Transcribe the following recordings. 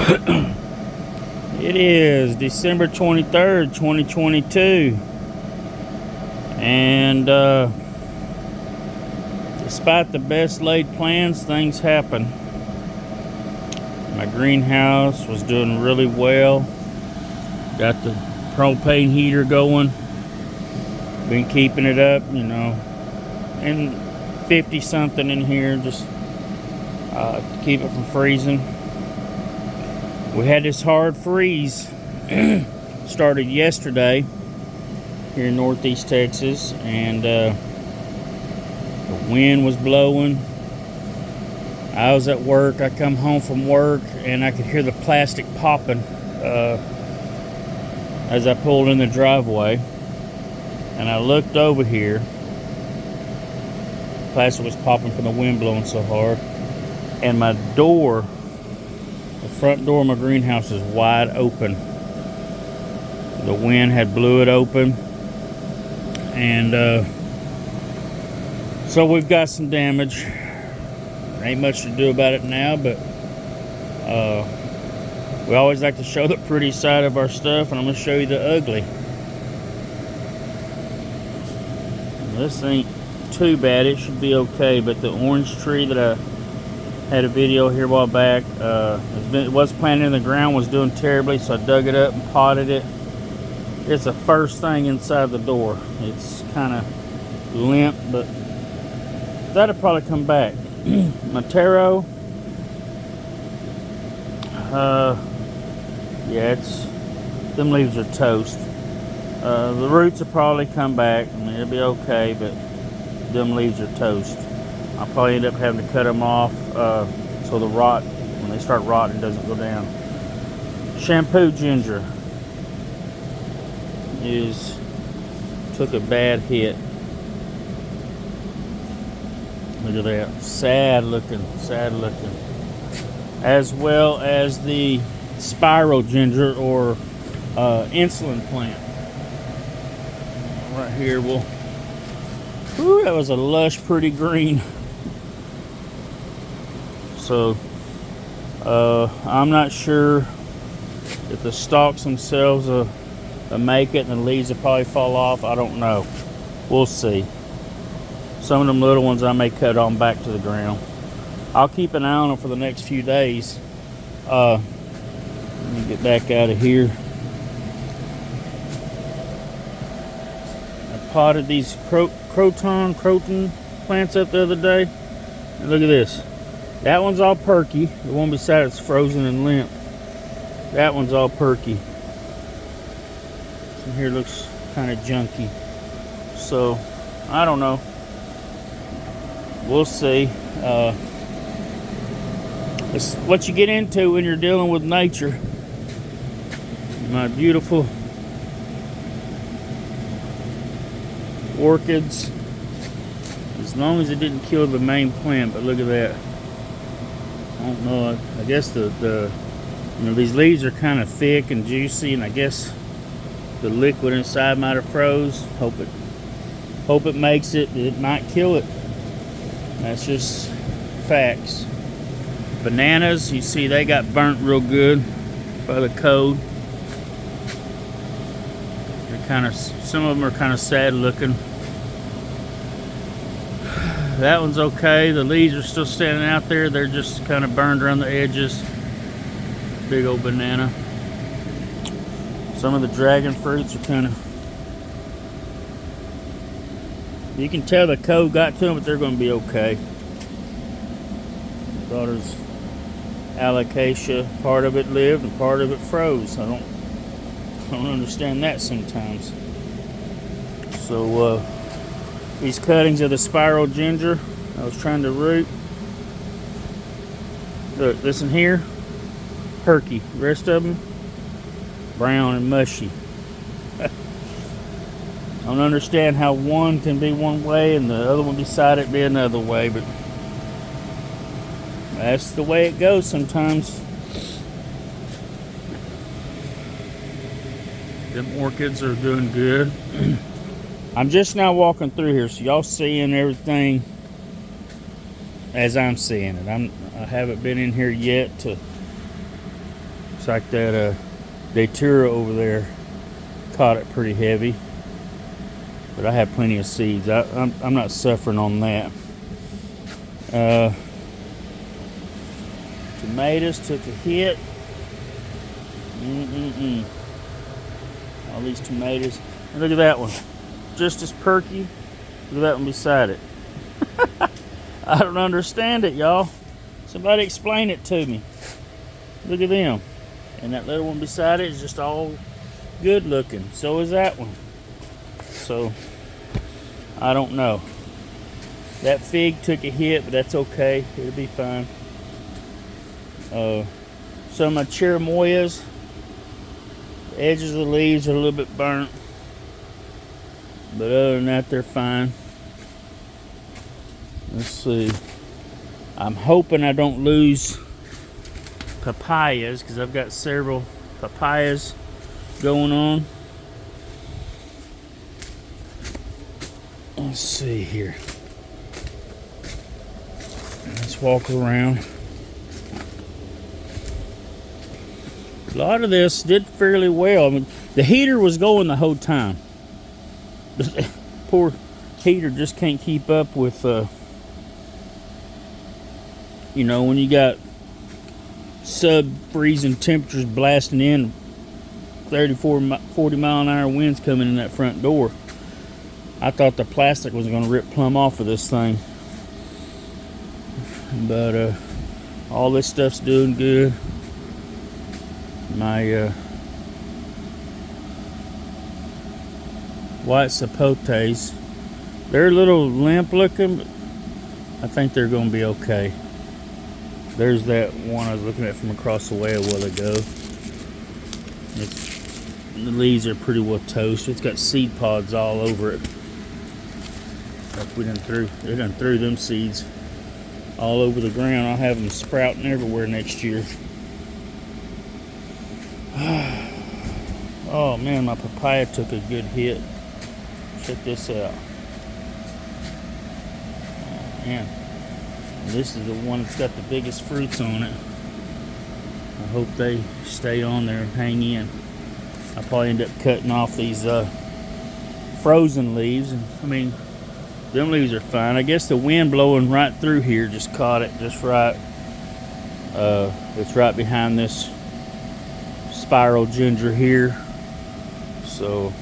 It is December 23rd, 2022. And despite the best laid plans, things happen. My greenhouse was doing really well. Got the propane heater going. Been keeping it up, and 50 something in here just to keep it from freezing. We had this hard freeze started yesterday here in northeast Texas, and the wind was blowing. I was at work. I come home from work and I could hear the plastic popping as I pulled in the driveway, and I looked over here. Plastic was popping from the wind blowing so hard, and my door, the front door of my greenhouse, is wide open. The wind had blew it open, and so we've got some damage. Ain't much to do about it now, but we always like to show the pretty side of our stuff, and I'm going to show you the ugly. This ain't too bad. It should be okay, but the orange tree that I had a video here a while back, it was planted in the ground, was doing terribly, so I dug it up and potted it. It's the first thing inside the door. It's kind of limp, but that'll probably come back. My taro, yeah, them leaves are toast. The roots will probably come back. I mean, it'll be okay, but them leaves are toast. I'll probably end up having to cut them off so the rot, when they start rotting, doesn't go down. Shampoo ginger took a bad hit. Look at that, sad looking. As well as the spiral ginger, or insulin plant. Right here, that was a lush, pretty green. So, I'm not sure if the stalks themselves will make it, and the leaves will probably fall off. I don't know. We'll see. Some of them little ones I may cut on back to the ground. I'll keep an eye on them for the next few days. Let me get back out of here. I potted these croton plants up the other day. And look at this. That one's all perky. The one beside it's frozen and limp. That one's all perky. Some here looks kind of junky. So, I don't know. We'll see. It's what you get into when you're dealing with nature. My beautiful orchids. As long as it didn't kill the main plant, but look at that. I don't know. I guess these leaves are kind of thick and juicy, and I guess the liquid inside might have froze. Hope it makes it. It might kill it. That's just facts. Bananas, you see they got burnt real good by the cold. They're some of them are kind of sad looking. That one's okay. The leaves are still standing out there. They're just kind of burned around the edges. Big old banana. Some of the dragon fruits are kind of, you can tell the cold got to them, but they're going to be okay. My daughter's alocasia, part of it lived and part of it froze. I don't understand that sometimes. So these cuttings of the spiral ginger I was trying to root. Look, this in here, perky. The rest of them, brown and mushy. I don't understand how one can be one way and the other one beside it be another way, but that's the way it goes sometimes. Them orchids are doing good. I'm just now walking through here, so y'all seeing everything as I'm seeing it. I haven't been in here yet to Looks like that Datura over there caught it pretty heavy. But I have plenty of seeds. I'm not suffering on that. Tomatoes took a hit. All these tomatoes. And look at that one. Just as perky. Look at that one beside it. I don't understand it, y'all. Somebody explain it to me. Look at them. And that little one beside it is just all good looking. So is that one. So, I don't know. That fig took a hit, but that's okay. It'll be fine. Some of my cherimoyas, the edges of the leaves are a little bit burnt. But other than that, they're fine. Let's see. I'm hoping I don't lose papayas because I've got several papayas going on. Let's see here. Let's walk around. A lot of this did fairly well. I mean, the heater was going the whole time. The poor heater just can't keep up with, you know, when you got sub-freezing temperatures blasting in, 34, 40 mile an hour winds coming in that front door. I thought the plastic was going to rip plumb off of this thing. But all this stuff's doing good. My white sapotes, they're a little limp looking, but I think they're going to be okay. There's that one I was looking at from across the way a while ago. The leaves are pretty well toasted. It's got seed pods all over it. Like they done threw them seeds all over the ground. I'll have them sprouting everywhere next year. Oh man, my papaya took a good hit. Check this out. Oh, man. This is the one that's got the biggest fruits on it. I hope they stay on there and hang in. I'll probably end up cutting off these frozen leaves. I mean, them leaves are fine. I guess the wind blowing right through here just caught it just right. It's right behind this spiral ginger here. So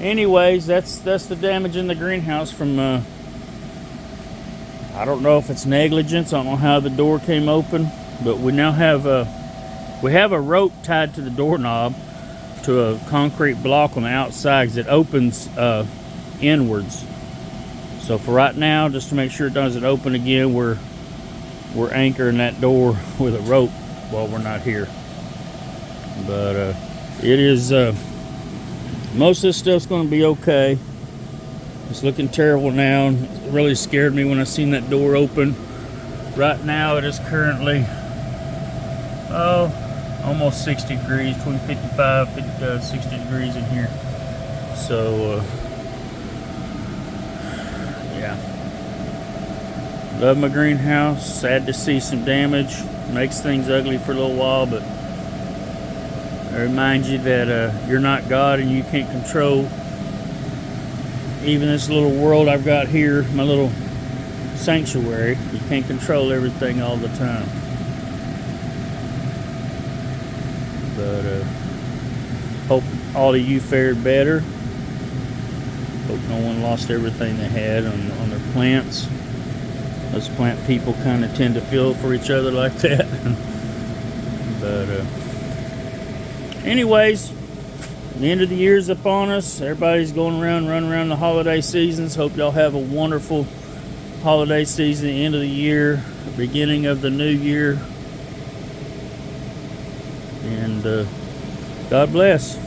anyways, that's the damage in the greenhouse from I don't know if it's negligence. I don't know how the door came open, but we now have a rope tied to the doorknob to a concrete block on the outside because it opens inwards. So for right now, just to make sure it doesn't open again, we're anchoring that door with a rope while we're not here. But it is most of this stuff's going to be okay. It's looking terrible now. It really scared me when I seen that door open. Right now it is currently almost 60 degrees, between 55 and 60 degrees in here. So yeah, love my greenhouse. Sad to see some damage. Makes things ugly for a little while, but I remind you that you're not God and you can't control even this little world I've got here, my little sanctuary. You can't control everything all the time. But hope all of you fared better. Hope no one lost everything they had on their plants. Us plant people kind of tend to feel for each other like that. But anyways, the end of the year is upon us. Everybody's going around, running around the holiday seasons. Hope y'all have a wonderful holiday season, the end of the year, beginning of the new year. And God bless.